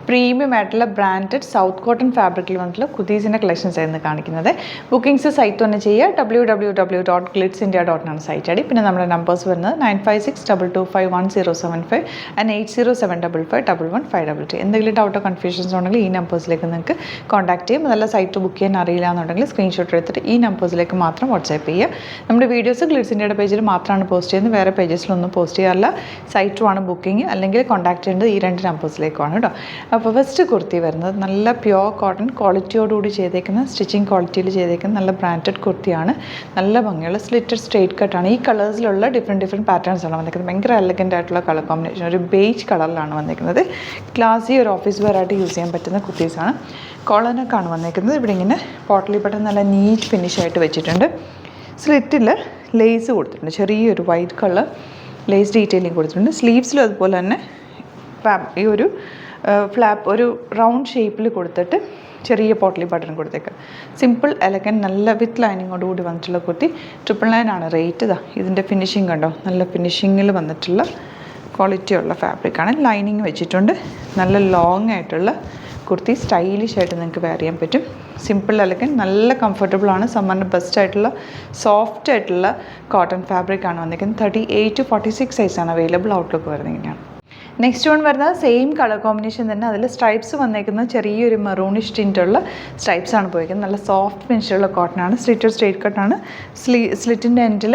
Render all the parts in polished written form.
Premium ആയിട്ടുള്ള branded south cotton ഫാബ്രിക്കിൽ വന്നിട്ടുള്ള കുർത്തീസിൻ്റെ കളക്ഷൻസ് ആയിരുന്നു കാണിക്കുന്നത്. ബുക്കിംഗ്സ് സൈറ്റ് തന്നെ ചെയ്യുക. www.glitzindia.in ആണ് സൈറ്റ് ഐ ഡി. പിന്നെ നമ്മുടെ നമ്പേഴ്സ് വരുന്നത് 9562251075 ആൻഡ് 8075551152. എന്തെങ്കിലും ഡൗട്ടോ കൺഫ്യൂഷൻസ് ഉണ്ടെങ്കിൽ ഈ നമ്പേഴ്സിലേക്ക് നിങ്ങൾക്ക് കോൺടാക്ട് ചെയ്യും. അതല്ല സൈറ്റ് ബുക്ക് ചെയ്യാൻ അറിയില്ല എന്നുണ്ടെങ്കിൽ സ്ക്രീൻഷോട്ട് എടുത്തിട്ട് ഈ നമ്പേഴ്സിലേക്ക് മാത്രം വാട്സാപ്പ് ചെയ്യുക. നമ്മുടെ വീഡിയോസ് ഗ്ലിറ്റ്സ് ഇന്ത്യയുടെ പേജിൽ മാത്രമാണ് പോസ്റ്റ് ചെയ്യുന്നത്, വേറെ പേജസിലൊന്നും പോസ്റ്റ് ചെയ്യാറില്ല. സൈറ്റുമാണ് ബുക്കിംഗ്, അല്ലെങ്കിൽ കോൺടാക്ട് ചെയ്യേണ്ടത് ഈ 2 നമ്പേഴ്സിലേക്കാണ് കേട്ടോ. അപ്പോൾ ഫസ്റ്റ് കുർത്തി വരുന്നത് നല്ല പ്യോർ കോട്ടൺ ക്വാളിറ്റിയോടുകൂടി ചെയ്തേക്കുന്ന, സ്റ്റിച്ചിങ് ക്വാളിറ്റിയിൽ ചെയ്തേക്കുന്ന നല്ല ബ്രാൻഡഡ് കുർത്തിയാണ്. നല്ല ഭംഗിയുള്ള സ്ലിറ്റഡ് സ്ട്രെയിറ്റ് കട്ടാണ്. ഈ കളേഴ്സിലുള്ള ഡിഫറെൻറ്റ് പാറ്റേൺസ് ആണ് വന്നിരിക്കുന്നത്. ഭയങ്കര എലഗൻ്റ് ആയിട്ടുള്ള കളർ കോമ്പിനേഷൻ, ഒരു ബേജ് കളറിലാണ് വന്നിരിക്കുന്നത്. ക്ലാസി ഒരു ഓഫീസ് വെയർ ആയിട്ട് യൂസ് ചെയ്യാൻ പറ്റുന്ന കുർത്തീസാണ്. കോളനൊക്കെയാണ് വന്നിരിക്കുന്നത്. ഇവിടെ ഇങ്ങനെ പോട്ടലി ബട്ടൺ നല്ല നീറ്റ് ഫിനിഷ് ആയിട്ട് വെച്ചിട്ടുണ്ട്. സ്ലിറ്റിൽ ലേസ് കൊടുത്തിട്ടുണ്ട്, ചെറിയൊരു വൈറ്റ് കളർ ലേസ് ഡീറ്റെയിലിംഗ് കൊടുത്തിട്ടുണ്ട്. സ്ലീവ്സിലും അതുപോലെ തന്നെ ഈ ഒരു ഫ്ലാപ്പ് ഒരു റൗണ്ട് ഷേപ്പിൽ കൊടുത്തിട്ട് ചെറിയ പോട്ടലി ബട്ടൺ കൊടുത്തേക്കുക. സിമ്പിൾ എലഗൻറ്റ് നല്ല വിത്ത് ലൈനിങ്ങോടുകൂടി വന്നിട്ടുള്ള കുർത്തി. 999 ആണ് റേറ്റ്. ഇതിൻ്റെ ഫിനിഷിങ് കണ്ടോ, നല്ല ഫിനിഷിങ്ങിൽ വന്നിട്ടുള്ള ക്വാളിറ്റിയുള്ള ഫാബ്രിക്കാണ്. ലൈനിങ് വെച്ചിട്ടുണ്ട്. നല്ല ലോങ് ആയിട്ടുള്ള കുർത്തി, സ്റ്റൈലിഷ് ആയിട്ട് നിങ്ങൾക്ക് വെയർ ചെയ്യാൻ പറ്റും. സിമ്പിൾ എലഗൻറ്റ്, നല്ല കംഫർട്ടബിളാണ്. സമ്മറിന് ബെസ്റ്റ് ആയിട്ടുള്ള സോഫ്റ്റ് ആയിട്ടുള്ള കോട്ടൺ ഫാബ്രിക്കാണ് വന്നിരിക്കുന്നത്. 38 to 46 സൈസാണ് അവൈലബിൾ. ഔട്ട്ലുക്ക് വരുന്നത് ഇങ്ങനെയാണ്. നെക്സ്റ്റ് വൺ വരുന്നത് സെയിം കളർ കോമ്പിനേഷൻ തന്നെ. അതിൽ സ്ട്രൈപ്സ് വന്നേക്കുന്നത് ചെറിയൊരു മെറൂണിഷ് ടിൻ്റുള്ള സ്ട്രൈപ്സാണ് പോയിരിക്കുന്നത്. നല്ല സോഫ്റ്റ് ഫിനിഷുള്ള കോട്ടനാണ്. സ്ലിറ്റഡ് സ്ട്രെയിറ്റ് കട്ടാണ്. സ്ലിറ്റിൻ്റെ എൻഡിൽ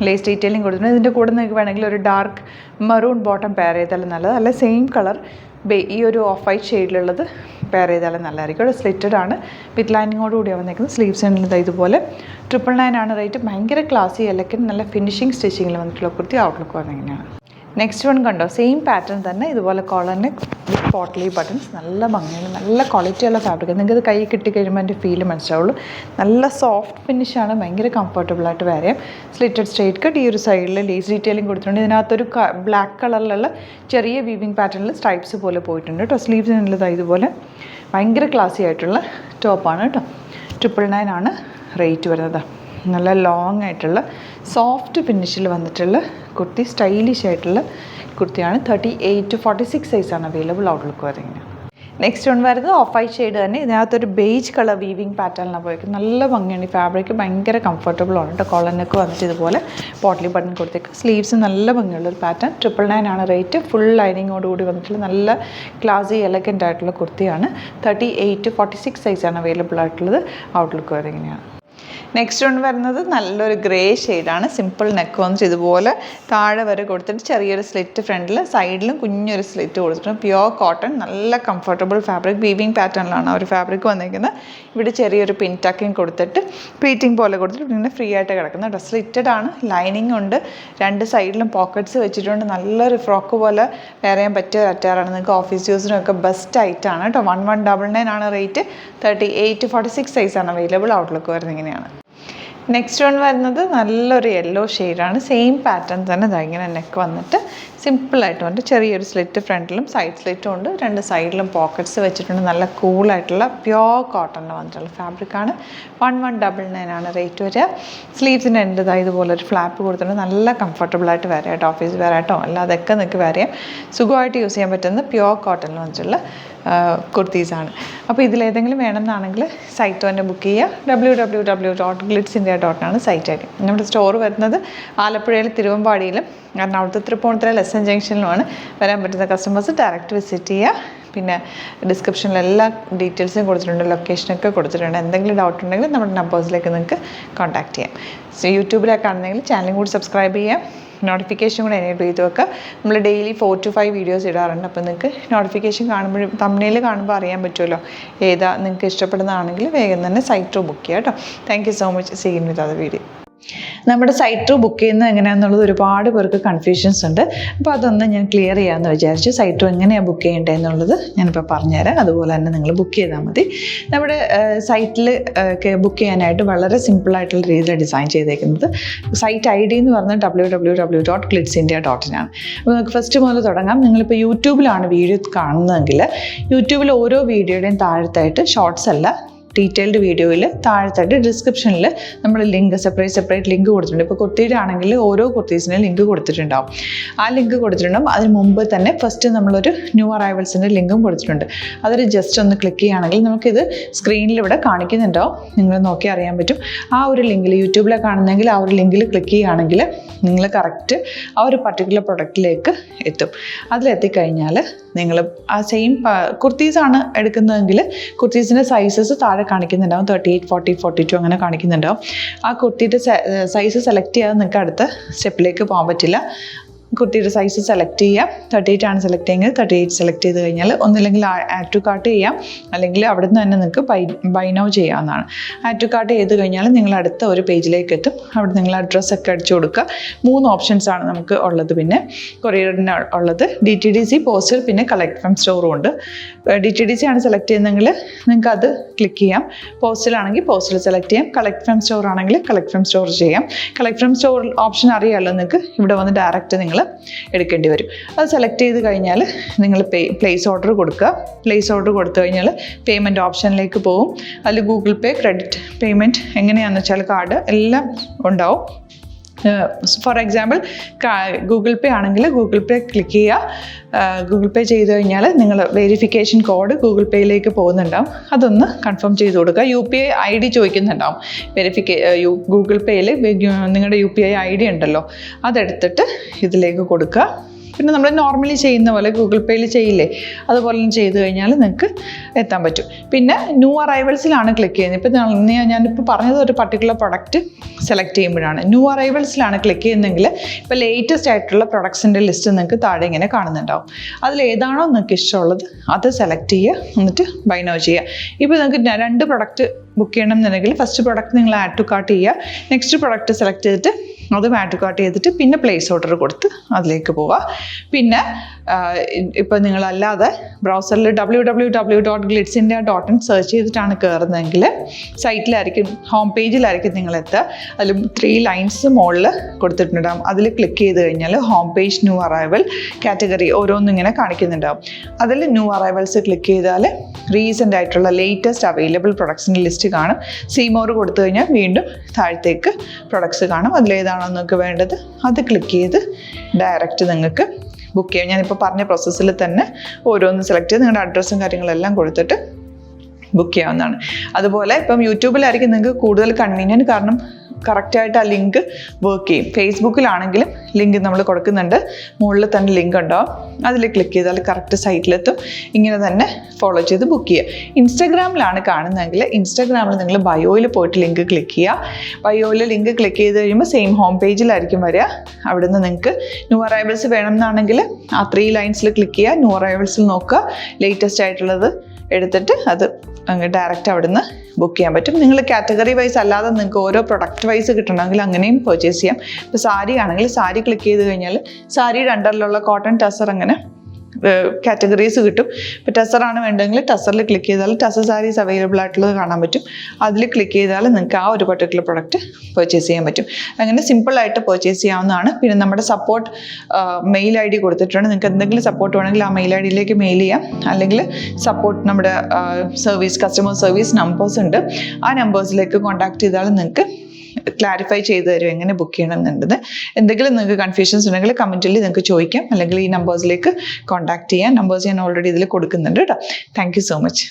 ലേസ് ഡീറ്റെയിലിംഗ് കൊടുത്തിട്ടുണ്ട്. ഇതിൻ്റെ കൂടെ നിങ്ങൾക്ക് വേണമെങ്കിൽ ഒരു ഡാർക്ക് മെറൂൺ ബോട്ടം പെയർ ചെയ്താലും നല്ലത്. അല്ല സെയിം കളർ ഈ ഒരു ഓഫ് വൈറ്റ് ഷെയ്ഡിലുള്ളത് പെയർ ചെയ്താലും നല്ലതായിരിക്കും. ഇവിടെ സ്ലിറ്റഡ് ആണ്, വിത്ത് ലൈനിങ്ങോടുകൂടിയാണ് വന്നേക്കുന്നത്. സ്ലീവ്സ് ഉള്ളത് ഇതുപോലെ. 999 ആണ് റേറ്റ്. ഭയങ്കര ക്ലാസി എലഗൻറ്റ് നല്ല ഫിനിഷിങ് സ്റ്റിച്ചിങ്ങിൽ വന്നിട്ടുള്ള കുർത്തി. ഔട്ട്ലുക്ക് വന്നിങ്ങനെയാണ്. നെക്സ്റ്റ് വൺ കണ്ടോ, സെയിം പാറ്റേൺ തന്നെ, ഇതുപോലെ കോളറിന് വിത്ത് പോട്ടലി ബട്ടൺസ്. നല്ല ഭംഗിയാണ്, നല്ല ക്വാളിറ്റിയുള്ള ഫാബ്രിക്. നിങ്ങൾക്ക് ഇത് കൈ കിട്ടി കഴിയുമ്പോൾ എൻ്റെ ഫീൽ മനസ്സിലാവുള്ളൂ. നല്ല സോഫ്റ്റ് ഫിനിഷാണ്, ഭയങ്കര കംഫർട്ടബിളായിട്ട് വെയർ ചെയ്യാം. Slitted straight cut. ഈ ഒരു സൈഡിൽ ലേസ് ഡീറ്റെയിലിംഗ് കൊടുത്തിട്ടുണ്ട്. ഇതിനകത്തൊരു ബ്ലാക്ക് കളറിലുള്ള ചെറിയ വീവിങ് പാറ്റേണിൽ സ്ട്രൈപ്സ് പോലെ പോയിട്ടുണ്ട് കേട്ടോ. സ്ലീവ്സിനുള്ളത് ഇതുപോലെ ഭയങ്കര ക്ലാസി ആയിട്ടുള്ള ടോപ്പാണ് കേട്ടോ. 999 ആണ് റേറ്റ് വരുന്നത്. നല്ല ലോങ് ആയിട്ടുള്ള സോഫ്റ്റ് ഫിനിഷിൽ വന്നിട്ടുള്ള കുർത്തി, സ്റ്റൈലിഷ് ആയിട്ടുള്ള കുർത്തിയാണ്. 38 to 46 സൈസാണ് അവൈലബിൾ. ഔട്ട്ലുക്ക് വരുന്നത്. നെക്സ്റ്റ് വൺ വരുന്നത് ഓഫ് വൈറ്റ് ഷെയ്ഡ് തന്നെ. ഇതിനകത്തൊരു ബേജ് കളർ വീവിങ് പാറ്റേണിലാണ് പോയിരിക്കുന്നത്. നല്ല ഭംഗിയാണ്. ഈ ഫാബ്രിക് ഭയങ്കര കംഫർട്ടബിളാണ് കേട്ടോ. കോളനൊക്കെ വന്നിട്ട് ഇതുപോലെ പോട്ടലി ബട്ടൺ കൊടുത്തേക്ക്. സ്ലീവ്സ് നല്ല ഭംഗിയുള്ളൊരു പാറ്റേൺ. 999 ആണ് റേറ്റ്. ഫുൾ ലൈനിങ്ങോടുകൂടി വന്നിട്ടുള്ള നല്ല ക്ലാസി എലഗൻ്റ് ആയിട്ടുള്ള കുർത്തിയാണ്. 38 to 46 സൈസാണ് അവൈലബിൾ ആയിട്ടുള്ളത്. ഔട്ട്ലുക്ക് വരുന്നതാണ്. നെക്സ്റ്റ് വൺ വരുന്നത് നല്ലൊരു ഗ്രേ ഷെയ്ഡാണ്. സിമ്പിൾ നെക്ക് വന്നിട്ട് ഇതുപോലെ താഴെ വരെ കൊടുത്തിട്ട് ചെറിയൊരു സ്ലിറ്റ് ഫ്രണ്ടിൽ, സൈഡിലും കുഞ്ഞൊരു സ്ലിറ്റ് കൊടുത്തിട്ടുണ്ട്. പ്യോർ കോട്ടൺ, നല്ല കംഫർട്ടബിൾ ഫാബ്രിക്. വീവിങ് പാറ്റേണിലാണ് ആ ഒരു ഫാബ്രിക് വന്നിരിക്കുന്നത്. ഇവിടെ ചെറിയൊരു പിൻ ടക്കിങ് കൊടുത്തിട്ട് പ്ലീറ്റിംഗ് പോലെ കൊടുത്തിട്ട് ഇങ്ങനെ ഫ്രീ ആയിട്ട് കിടക്കുന്നത്. ഡ്രസ് സ്ലിറ്റഡ് ആണ്, ലൈനിങ് ഉണ്ട്, 2 സൈഡിലും പോക്കറ്റ്സ് വെച്ചിട്ടുണ്ട്. നല്ലൊരു ഫ്രോക്ക് പോലെ വെയർ ചെയ്യാൻ പറ്റിയ ഒരു അറ്റാറാണ്. നിങ്ങൾക്ക് ഓഫീസ് യൂസിനൊക്കെ ബെസ്റ്റ് ആയിട്ടാണ് കേട്ടോ. 1199 ആണ് റേറ്റ്. 38 to 46 സൈസാണ് അവൈലബിൾ. ഔട്ട്ലുക്ക് വരുന്നത് ഇങ്ങനെയാണ്. നെക്സ്റ്റ് വൺ വരുന്നത് നല്ലൊരു യെല്ലോ ഷെയ്ഡാണ്. സെയിം പാറ്റേൺ തന്നെ ഇങ്ങനെ നെക്ക് വന്നിട്ട് സിമ്പിളായിട്ട് വന്നിട്ട് ചെറിയൊരു സ്ലിറ്റ് ഫ്രണ്ടിലും സൈഡ് സ്ലിറ്റും ഉണ്ട്. 2 സൈഡിലും പോക്കറ്റ്സ് വെച്ചിട്ടുണ്ട്. നല്ല കൂളായിട്ടുള്ള പ്യോർ കോട്ടണിൽ വന്നിട്ടുള്ള ഫാബ്രിക്കാണ്. 1199 ആണ് റേറ്റ് വരിക. സ്ലീവ്സിൻ്റെ എൻ്റെ ഇതുപോലെ ഒരു ഫ്ലാപ്പ് കൊടുത്തിട്ടുണ്ട്. നല്ല കംഫർട്ടബിളായിട്ട് വെയർ ചെയ്യാം. ഓഫീസ് വെയർ ആയിട്ടോ അല്ലാതൊക്കെ നിങ്ങൾക്ക് വെയർ ചെയ്യാം. സുഖമായിട്ട് യൂസ് ചെയ്യാൻ പറ്റുന്ന പ്യോർ കോട്ടണിൽ വന്നിട്ടുള്ള കുർത്തീസാണ്. അപ്പോൾ ഇതിലേതെങ്കിലും വേണമെന്നാണെങ്കിൽ സൈറ്റ് തന്നെ ബുക്ക് ചെയ്യുക. www.glitzindia.in ആണ് സൈറ്റ് ഐ ഡി. നമ്മുടെ സ്റ്റോർ വരുന്നത് ആലപ്പുഴയിൽ തിരുവമ്പാടിയിലും എറണാകുളത്ത് തൃപ്പൂണിത്തുറ ലെസൺ ജംഗ്ഷനിലുമാണ്. വരാൻ പറ്റുന്ന കസ്റ്റമേഴ്സ് ഡയറക്റ്റ് വിസിറ്റ് ചെയ്യുക. പിന്നെ ഡിസ്ക്രിപ്ഷനിൽ എല്ലാ ഡീറ്റെയിൽസും കൊടുത്തിട്ടുണ്ട്, ലൊക്കേഷനൊക്കെ കൊടുത്തിട്ടുണ്ട്. എന്തെങ്കിലും ഡൗട്ട് ഉണ്ടെങ്കിൽ നമ്മുടെ നമ്പേഴ്സിലേക്ക് നിങ്ങൾക്ക് കോൺടാക്ട് ചെയ്യാം. യൂട്യൂബിലൊക്കെ ആണെങ്കിൽ ചാനലും കൂടി സബ്സ്ക്രൈബ് ചെയ്യാം. നോട്ടിഫിക്കേഷൻ കൂടെ എനേബിൾ ചെയ്ത് വെക്കുക. നമ്മൾ ഡെയിലി 4 to 5 വീഡിയോസ് ഇടാറുണ്ട്. അപ്പോൾ നിങ്ങൾക്ക് നോട്ടിഫിക്കേഷൻ കാണുമ്പോഴും തംബ്നെയിൽ കാണുമ്പോൾ അറിയാൻ പറ്റുമല്ലോ ഏതാ നിങ്ങൾക്ക് ഇഷ്ടപ്പെടുന്നതാണെങ്കിൽ വേഗം തന്നെ സൈറ്റ് ബുക്ക് ചെയ്യുക കേട്ടോ. Thank you so much. See you with other video. നമ്മുടെ സൈറ്റ് ബുക്ക് ചെയ്യുന്നത് എങ്ങനെയാണെന്നുള്ളത് ഒരുപാട് പേർക്ക് കൺഫ്യൂഷൻസ് ഉണ്ട്. അപ്പോൾ അതൊന്ന് ഞാൻ ക്ലിയർ ചെയ്യാമെന്ന് വിചാരിച്ചു. സൈറ്റ് എങ്ങനെയാണ് ബുക്ക് ചെയ്യേണ്ടത് എന്നുള്ളത് ഞാനിപ്പോൾ പറഞ്ഞുതരാം. അതുപോലെ തന്നെ നിങ്ങൾ ബുക്ക് ചെയ്താൽ മതി. നമ്മുടെ സൈറ്റിൽ ബുക്ക് ചെയ്യാനായിട്ട് വളരെ സിമ്പിളായിട്ടുള്ള രീതിയിൽ ഡിസൈൻ ചെയ്തേക്കുന്നത്. സൈറ്റ് ഐ ഡി എന്ന് പറഞ്ഞാൽ www.glitzindia.in ആണ്. അപ്പോൾ നമുക്ക് ഫസ്റ്റ് മുതൽ തുടങ്ങാം. നിങ്ങളിപ്പോൾ യൂട്യൂബിലാണ് വീഡിയോ കാണുന്നതെങ്കിൽ യൂട്യൂബിൽ ഓരോ വീഡിയോയുടെയും താഴത്തായിട്ട് ഷോർട്സ് അല്ല ഡീറ്റെയിൽഡ് വീഡിയോയിൽ താഴത്തായിട്ട് ഡിസ്ക്രിപ്ഷനിൽ നമ്മൾ ലിങ്ക് സെപ്പറേറ്റ് ലിങ്ക് കൊടുത്തിട്ടുണ്ട്. ഇപ്പോൾ കുർത്തിയുടെ ആണെങ്കിൽ ഓരോ കുർത്തീസിനും ലിങ്ക് കൊടുത്തിട്ടുണ്ടാവും. ആ ലിങ്ക് കൊടുത്തിട്ടുണ്ടാവും. അതിന് മുമ്പ് തന്നെ ഫസ്റ്റ് നമ്മളൊരു ന്യൂ അറൈവൽസിൻ്റെ ലിങ്കും കൊടുത്തിട്ടുണ്ട്. അതൊരു ജസ്റ്റ് ഒന്ന് ക്ലിക്ക് ചെയ്യുകയാണെങ്കിൽ നമുക്കിത് സ്ക്രീനിൽ ഇവിടെ കാണിക്കുന്നുണ്ടാവും. നിങ്ങൾ നോക്കി അറിയാൻ പറ്റും. ആ ഒരു ലിങ്കിൽ യൂട്യൂബിലെ കാണുന്നെങ്കിൽ ആ ഒരു ലിങ്കിൽ ക്ലിക്ക് ചെയ്യുകയാണെങ്കിൽ നിങ്ങൾ കറക്റ്റ് ആ ഒരു പർട്ടിക്കുലർ പ്രൊഡക്റ്റിലേക്ക് എത്തും. അതിലെത്തിക്കഴിഞ്ഞാൽ നിങ്ങൾ ആ സെയിം കുർത്തീസാണ് എടുക്കുന്നതെങ്കിൽ കുർത്തീസിൻ്റെ സൈസസ് താഴെ കാണിക്കുന്നുണ്ടാവും. 38, 40, 42 അങ്ങനെ കാണിക്കുന്നുണ്ടാവും. ആ കുർത്തിയുടെ സൈസ് സെലക്ട് ചെയ്യാതെ നിങ്ങൾക്ക് അടുത്ത സ്റ്റെപ്പിലേക്ക് പോകാൻ പറ്റില്ല. കുർത്തിയുടെ സൈസ് സെലക്ട് ചെയ്യാം. 38 ആണ് സെലക്ട് ചെയ്യുന്നത്. 38 സെലക്ട് ചെയ്ത് കഴിഞ്ഞാൽ ഒന്നില്ലെങ്കിൽ ആഡ് ടു കാർട്ട് ചെയ്യാം, അല്ലെങ്കിൽ അവിടെ നിന്ന് തന്നെ നിങ്ങൾക്ക് ബൈ നൗ ചെയ്യാവുന്നതാണ്. ആഡ് ടു കാർട്ട് ചെയ്ത് കഴിഞ്ഞാൽ നിങ്ങൾ അടുത്ത ഒരു പേജിലേക്ക് എത്തും. അവിടെ നിങ്ങൾ അഡ്രസ്സൊക്കെ അടിച്ചു കൊടുക്കുക. 3 ഓപ്ഷൻസ് ആണ് നമുക്ക് ഉള്ളത്. പിന്നെ കൊറിയറിന് ഉള്ളത് DTDC, പോസ്റ്റൽ, പിന്നെ കളക്ട് ഫ്രം സ്റ്റോറും ഉണ്ട്. DTDC ആണ് സെലക്ട് ചെയ്യുന്നതെങ്കിൽ നിങ്ങൾക്ക് അത് ക്ലിക്ക് ചെയ്യാം. പോസ്റ്റലാണെങ്കിൽ പോസ്റ്റൽ സെലക്ട് ചെയ്യാം. കളക്ട് ഫ്രം സ്റ്റോർ ആണെങ്കിൽ കളക്ട് ഫ്രം സ്റ്റോർ ചെയ്യാം. കളക്ട് ഫ്രം സ്റ്റോർ ഓപ്ഷൻ അറിയാമല്ലോ നിങ്ങൾക്ക്. ഇവിടെ വന്ന് ഡയറക്റ്റ് നിങ്ങൾ എടുക്കേണ്ടി വരും. അത് സെലക്ട് ചെയ്ത് കഴിഞ്ഞാൽ നിങ്ങൾ പ്ലേസ് ഓർഡർ കൊടുക്കുക. പ്ലേസ് ഓർഡർ കൊടുത്തു കഴിഞ്ഞാൽ പേയ്മെൻറ്റ് ഓപ്ഷനിലേക്ക് പോകും. അതിൽ ഗൂഗിൾ പേ, ക്രെഡിറ്റ് പേയ്മെൻറ്റ് എങ്ങനെയാണെന്ന് വെച്ചാൽ കാർഡ് എല്ലാം ഉണ്ടാവും. ഫോർ എക്സാമ്പിൾ ഗൂഗിൾ പേ ആണെങ്കിൽ ഗൂഗിൾ പേ ക്ലിക്ക് ചെയ്യുക. ഗൂഗിൾ പേ ചെയ്ത് കഴിഞ്ഞാൽ നിങ്ങൾ വെരിഫിക്കേഷൻ കോഡ് ഗൂഗിൾ പേയിലേക്ക് പോകുന്നുണ്ടാവും. അതൊന്ന് കൺഫേം ചെയ്ത് കൊടുക്കുക. UPI ID ചോദിക്കുന്നുണ്ടാവും. ഗൂഗിൾ പേയിൽ നിങ്ങളുടെ UPI ID ഉണ്ടല്ലോ, അതെടുത്തിട്ട് ഇതിലേക്ക് കൊടുക്കുക. പിന്നെ നമ്മൾ നോർമലി ചെയ്യുന്ന പോലെ ഗൂഗിൾ പേയിൽ ചെയ്യില്ലേ, അതുപോലെ ചെയ്ത് കഴിഞ്ഞാൽ നിങ്ങൾക്ക് എത്താൻ പറ്റും. പിന്നെ ന്യൂ അറൈവൽസിലാണ് ക്ലിക്ക് ചെയ്യുന്നത്. ഇപ്പോൾ ഞാനിപ്പോൾ പറഞ്ഞത് ഒരു പർട്ടിക്കുലർ പ്രൊഡക്റ്റ് സെലക്ട് ചെയ്യുമ്പോഴാണ്. ന്യൂ അറൈവൽസിലാണ് ക്ലിക്ക് ചെയ്യുന്നതെങ്കിൽ ഇപ്പോൾ ലേറ്റസ്റ്റ് ആയിട്ടുള്ള പ്രൊഡക്ട്സിൻ്റെ ലിസ്റ്റ് നിങ്ങൾക്ക് താഴെ ഇങ്ങനെ കാണുന്നുണ്ടാവും. അതിൽ ഏതാണോ നിങ്ങൾക്ക് ഇഷ്ടമുള്ളത് അത് സെലക്ട് ചെയ്യുക, എന്നിട്ട് ബൈ നൗ ചെയ്യുക. ഇപ്പോൾ നിങ്ങൾക്ക് 2 പ്രൊഡക്റ്റ് ബുക്ക് ചെയ്യണം എന്നുണ്ടെങ്കിൽ ഫസ്റ്റ് പ്രൊഡക്റ്റ് നിങ്ങൾ ആഡ് ടു കാർട്ട് ചെയ്യുക. നെക്സ്റ്റ് പ്രൊഡക്റ്റ് സെലക്ട് ചെയ്തിട്ട് അതും ആഡ് ടു കാർട്ട് ചെയ്തിട്ട് പിന്നെ പ്ലേസ് ഓർഡർ കൊടുത്ത് അതിലേക്ക് പോവുക. പിന്നെ ഇപ്പോൾ നിങ്ങളല്ലാതെ ബ്രൗസറിൽ www.glitzindia.in സെർച്ച് ചെയ്തിട്ടാണ് കയറുന്നതെങ്കിൽ സൈറ്റിലായിരിക്കും, ഹോം പേജിലായിരിക്കും നിങ്ങളെത്തുക. അതിൽ 3 ലൈൻസ് മുകളിൽ കൊടുത്തിട്ടുണ്ടാകും. അതിൽ ക്ലിക്ക് ചെയ്ത് കഴിഞ്ഞാൽ home page, new arrival, category ഓരോന്നും ഇങ്ങനെ കാണിക്കുന്നുണ്ടാവും. അതിൽ ന്യൂ അറൈവൽസ് ക്ലിക്ക് ചെയ്താൽ റീസെൻ്റ് ആയിട്ടുള്ള ലേറ്റസ്റ്റ് അവൈലബിൾ പ്രൊഡക്ട്സിൻ്റെ ലിസ്റ്റ് കാണും. സീമോർ കൊടുത്തു കഴിഞ്ഞാൽ വീണ്ടും താഴത്തേക്ക് പ്രൊഡക്ട്സ് കാണും. അതിലേതാണോ നിങ്ങൾക്ക് വേണ്ടത് അത് ക്ലിക്ക് ചെയ്ത് ഡയറക്റ്റ് നിങ്ങൾക്ക് ബുക്ക് ചെയ്യാം. ഞാനിപ്പോൾ പറഞ്ഞ പ്രോസസ്സിൽ തന്നെ ഓരോന്ന് സെലക്ട് ചെയ്ത് നിങ്ങളുടെ അഡ്രസ്സും കാര്യങ്ങളെല്ലാം കൊടുത്തിട്ട് ബുക്ക് ചെയ്യാവുന്നതാണ്. അതുപോലെ ഇപ്പം യൂട്യൂബിലായിരിക്കും നിങ്ങൾക്ക് കൂടുതൽ കൺവീനിയൻറ്റ്, കാരണം കറക്റ്റായിട്ട് ആ ലിങ്ക് വർക്ക് ചെയ്യും. ഫേസ്ബുക്കിലാണെങ്കിലും ലിങ്ക് നമ്മൾ കൊടുക്കുന്നുണ്ട്, മുകളിൽ തന്നെ ലിങ്ക് ഉണ്ടാവും. അതിൽ ക്ലിക്ക് ചെയ്താൽ കറക്റ്റ് സൈറ്റിലെത്തും. ഇങ്ങനെ തന്നെ ഫോളോ ചെയ്ത് ബുക്ക് ചെയ്യുക. ഇൻസ്റ്റാഗ്രാമിലാണ് കാണുന്നതെങ്കിൽ ഇൻസ്റ്റാഗ്രാമിൽ നിങ്ങൾ ബയോയിൽ പോയിട്ട് ലിങ്ക് ക്ലിക്ക് ചെയ്യുക. ബയോയിൽ ലിങ്ക് ക്ലിക്ക് ചെയ്ത് കഴിയുമ്പോൾ സെയിം ഹോം പേജിലായിരിക്കും വരിക. അവിടുന്ന് നിങ്ങൾക്ക് ന്യൂ അറൈവൽസ് വേണമെന്നാണെങ്കിൽ ആ 3 ലൈൻസിൽ ക്ലിക്ക് ചെയ്യുക. ന്യൂ അറൈവൽസിൽ നോക്കുക, ലേറ്റസ്റ്റ് ആയിട്ടുള്ളത് എടുത്തിട്ട് അത് ഡയറക്റ്റ് അവിടുന്ന് ബുക്ക് ചെയ്യാൻ പറ്റും. നിങ്ങൾ കാറ്റഗറി വൈസ് അല്ലാതെ നിങ്ങൾക്ക് ഓരോ പ്രൊഡക്റ്റ് വൈസ് കിട്ടണമെങ്കിൽ അങ്ങനെയും പർച്ചേസ് ചെയ്യാം. ഇപ്പോൾ സാരി ആണെങ്കിൽ സാരി ക്ലിക്ക് ചെയ്ത് കഴിഞ്ഞാൽ സാരിയുടെ അണ്ടറിലുള്ള കോട്ടൺ ടസർ അങ്ങനെ കാറ്റഗറീസ് കിട്ടും. ഇപ്പോൾ ടസറാണ് വേണ്ടതെങ്കിൽ ടസറിൽ ക്ലിക്ക് ചെയ്താൽ ടസർ സാരീസ് അവൈലബിൾ ആയിട്ടുള്ളത് കാണാൻ പറ്റും. അതിൽ ക്ലിക്ക് ചെയ്താൽ നിങ്ങൾക്ക് ആ ഒരു പർട്ടിക്കുലർ പ്രൊഡക്റ്റ് പർച്ചേസ് ചെയ്യാൻ പറ്റും. അങ്ങനെ സിമ്പിളായിട്ട് പർച്ചേസ് ചെയ്യാവുന്നതാണ്. പിന്നെ നമ്മുടെ സപ്പോർട്ട് മെയിൽ ID കൊടുത്തിട്ടുണ്ട്. നിങ്ങൾക്ക് എന്തെങ്കിലും സപ്പോർട്ട് വേണമെങ്കിൽ ആ മെയിൽ IDയിലേക്ക് മെയിൽ ചെയ്യാം. അല്ലെങ്കിൽ സപ്പോർട്ട് നമ്മുടെ കസ്റ്റമർ സർവീസ് നമ്പേഴ്സ് ഉണ്ട്. ആ നമ്പേഴ്സിലേക്ക് കോൺടാക്ട് ചെയ്താൽ നിങ്ങൾക്ക് ക്ലാരിഫൈ ചെയ്ത് തരും എങ്ങനെ ബുക്ക് ചെയ്യണം എന്നുള്ളത്. എന്തെങ്കിലും നിങ്ങൾക്ക് കൺഫ്യൂഷൻസ് ഉണ്ടെങ്കിൽ കമൻറ്റിൽ നിങ്ങൾക്ക് ചോദിക്കാം, അല്ലെങ്കിൽ ഈ നമ്പേഴ്സിലേക്ക് കോൺടാക്ട് ചെയ്യാം. നമ്പേഴ്സ് ഞാൻ ഓൾറെഡി ഇതിൽ കൊടുക്കുന്നുണ്ട് കേട്ടോ. Thank you so much.